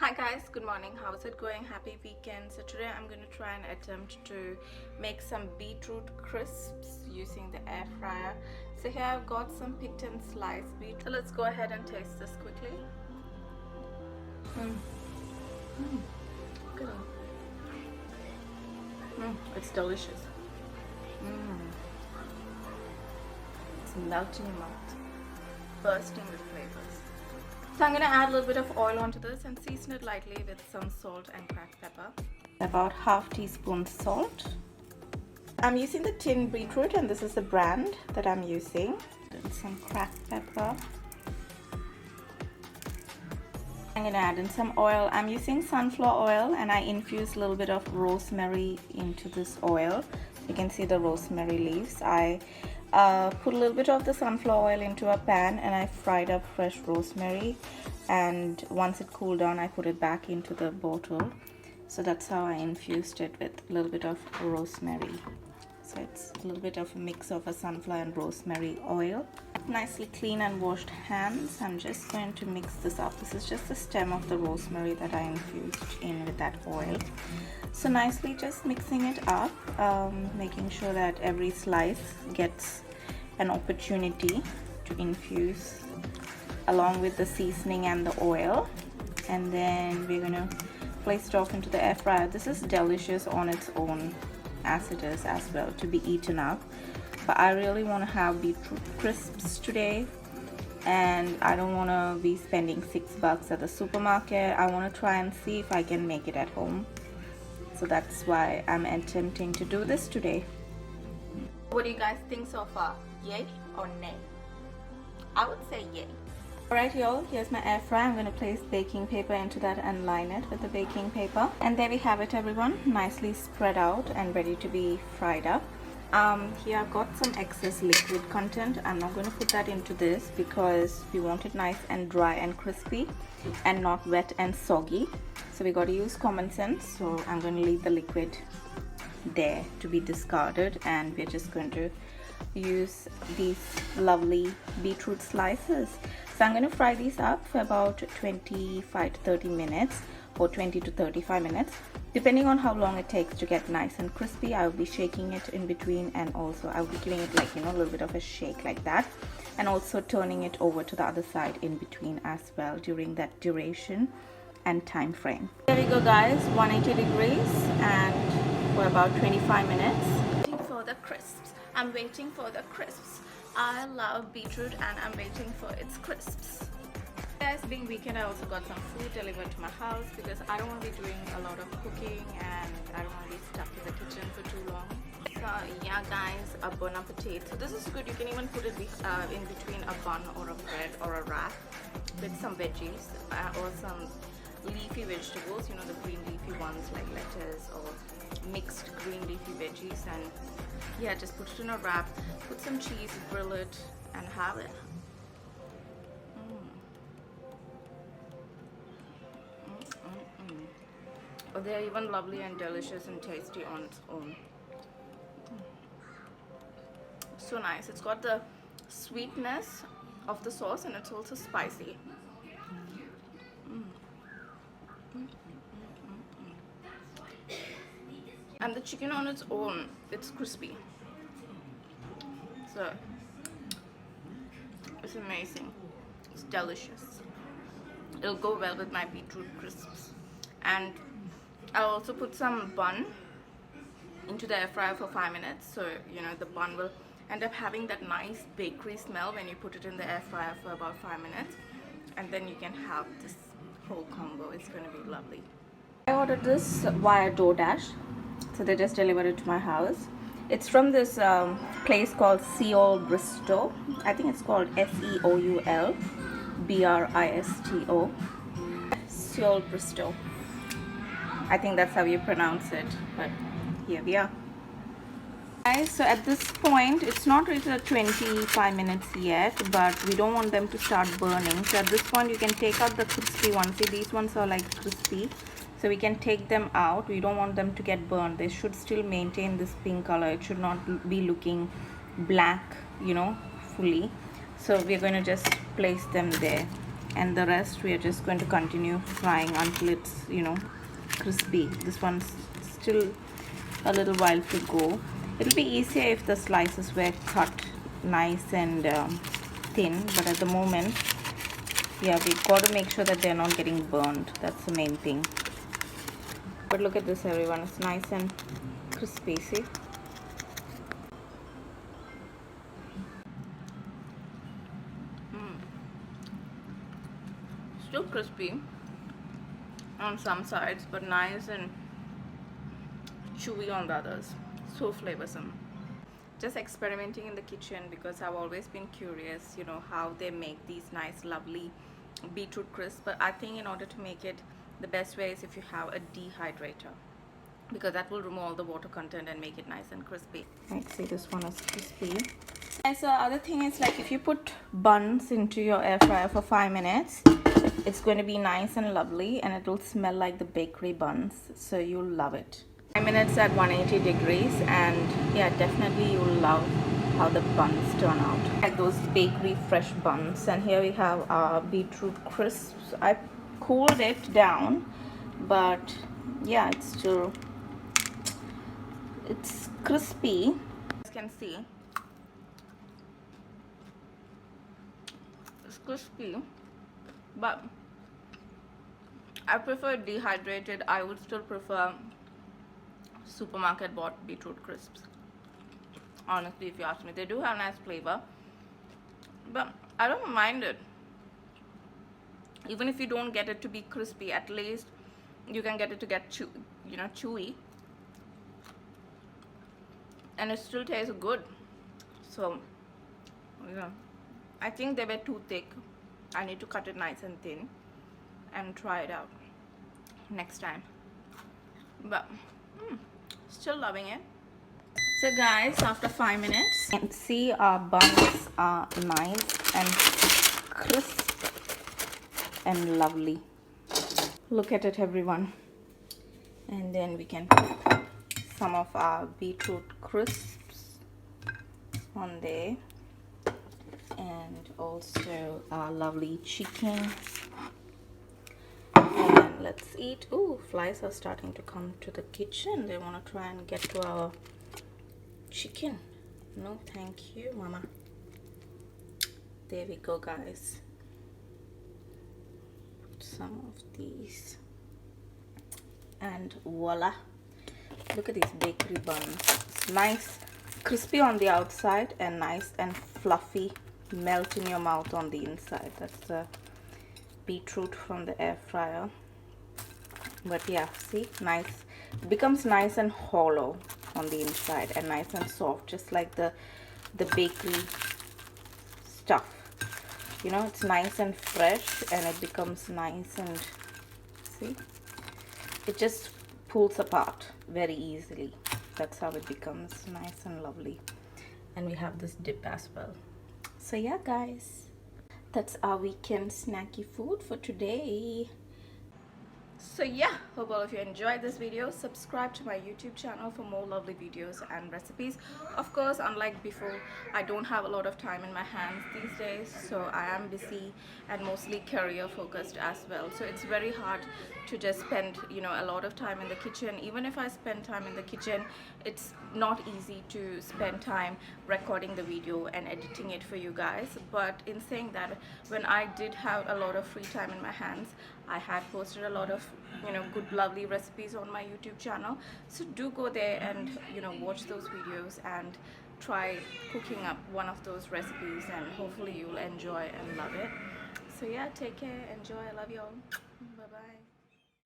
Hi guys, good morning. How's it going? Happy weekend. So today I'm going to try and attempt to make some beetroot crisps using the air fryer. So here I've got some picked and sliced beetroot. So let's go ahead and taste this quickly. Good. It's delicious. It's melting in your mouth, bursting with flavors. So I'm going to add a little bit of oil onto this and season it lightly with some salt and cracked pepper. About half teaspoon salt. I'm using the tin beetroot and this is the brand that I'm using. And some cracked pepper. I'm going to add in some oil. I'm using sunflower oil and I infuse a little bit of rosemary into this oil. You can see the rosemary leaves. I put a little bit of the sunflower oil into a pan and I fried up fresh rosemary, and once it cooled down I put it back into the bottle. So that's how I infused it, with a little bit of rosemary. So it's a little bit of a mix of a sunflower and rosemary oil. Nicely clean and washed hands. I'm just going to mix this up. This is just the stem of the rosemary that I infused in with that oil. So nicely just mixing it up, making sure that every slice gets an opportunity to infuse along with the seasoning and the oil. And then we're gonna place it off into the air fryer. This is delicious on its own as it is as well, to be eaten up, but I really want to have beetroot crisps today and I don't want to be spending $6 at the supermarket. I want to try and see if I can make it at home. So that's why I'm attempting to do this today. What do you guys think so far? Yay or nay? I would say yay. Alright y'all, here's my air fryer. I'm going to place baking paper into that and line it with the baking paper. And there we have it everyone, nicely spread out and ready to be fried up. Here I've got some excess liquid content. I'm not going to put that into this because we want it nice and dry and crispy and not wet and soggy. So we got to use common sense. So I'm going to leave the liquid there to be discarded, and we're just going to use these lovely beetroot slices. So I'm going to fry these up for about 25 to 30 minutes or 20 to 35 minutes depending on how long it takes to get nice and crispy. I will be shaking it in between, and also I will be giving it like, a little bit of a shake like that, and also turning it over to the other side in between as well during that duration and time frame. There we go guys, 180 degrees and for about 25 minutes. Waiting for the crisps. I'm waiting for the crisps. I love beetroot and I'm waiting for its crisps. Guys, being weekend, I also got some food delivered to my house because I don't want to be doing a lot of cooking and I don't want to be stuck in the kitchen for too long. So yeah guys, a bon appetit. So this is good. You can even put it in between a bun or a bread or a wrap with some veggies or some leafy vegetables, the green leafy ones like lettuce or mixed green leafy veggies, and yeah, just put it in a wrap, put some cheese, grill it and have it. Oh, they're even lovely and delicious and tasty on its own. So nice. It's got the sweetness of the sauce and it's also spicy. And the chicken on its own, it's crispy. So it's amazing. It's delicious. It'll go well with my beetroot crisps. And I'll also put some bun into the air fryer for 5 minutes, so the bun will end up having that nice bakery smell when you put it in the air fryer for about 5 minutes, and then you can have this whole combo. It's going to be lovely. I ordered this via DoorDash, so they just delivered it to my house. It's from this place called Seoul Bristo. I think it's called Seoul Bristo. Seoul Bristo. I think that's how you pronounce it, but here we are. Guys, so at this point, it's not really 25 minutes yet, but we don't want them to start burning. So at this point, you can take out the crispy ones. See, these ones are like crispy. So we can take them out. We don't want them to get burned. They should still maintain this pink color. It should not be looking black, fully. So we're going to just place them there. and the rest we are just going to continue frying until it's, you know, crispy. This one's still a little while to go. It'll be easier if the slices were cut nice and thin, but at the moment, yeah, we've got to make sure that they're not getting burned. That's the main thing. But look at this, everyone. It's nice and crispy, see? Still crispy on some sides, but nice and chewy on the others. So flavorsome. Just experimenting in the kitchen because I've always been curious, you know, how they make these nice lovely beetroot crisps. But I think in order to make it, the best way is if you have a dehydrator, because that will remove all the water content and make it nice and crispy. Right, see, this one is crispy. And so other thing is, like, if you put buns into your air fryer for 5 minutes, it's going to be nice and lovely, and it will smell like the bakery buns, so you'll love it. 5 minutes at 180 degrees, and yeah, definitely you'll love how the buns turn out, like those bakery fresh buns. And here we have our beetroot crisps. I cooled it down, but yeah, it's crispy, as you can see. It's crispy, but I prefer dehydrated. I would still prefer supermarket bought beetroot crisps, honestly, if you ask me. They do have nice flavor, but I don't mind it. Even if you don't get it to be crispy, at least you can get it to get chewy, and it still tastes good. So yeah, I think they were too thick. I need to cut it nice and thin and try it out next time. But still loving it. So guys, after 5 minutes, you can see our buns are nice and crisp and lovely. Look at it, everyone. And then we can put some of our beetroot crisps on there, and also our lovely chicken. And let's eat. Ooh, flies are starting to come to the kitchen. They want to try and get to our chicken. No, thank you, mama. There we go, guys. Put some of these, and voila. Look at these bakery buns. It's nice, crispy on the outside, and nice and fluffy, melt in your mouth on the inside. That's the beetroot from the air fryer. But yeah, see, nice. It becomes nice and hollow on the inside and nice and soft, just like the bakery stuff. You know, it's nice and fresh, and it becomes nice, and see, it just pulls apart very easily. That's how it becomes nice and lovely. And we have this dip as well. So yeah, guys, that's our weekend snacky food for today. So yeah, hope all of you enjoyed this video. Subscribe to my YouTube channel for more lovely videos and recipes. Of course, unlike before, I don't have a lot of time in my hands these days, so I am busy and mostly career focused as well. So it's very hard to just spend, you know, a lot of time in the kitchen. Even if I spend time in the kitchen, it's not easy to spend time recording the video and editing it for you guys. But in saying that, when I did have a lot of free time in my hands, I had posted a lot of, you know, good lovely recipes on my YouTube channel. So do go there and, you know, watch those videos and try cooking up one of those recipes, and hopefully you'll enjoy and love it. So yeah, take care, enjoy, I love you all. Bye bye.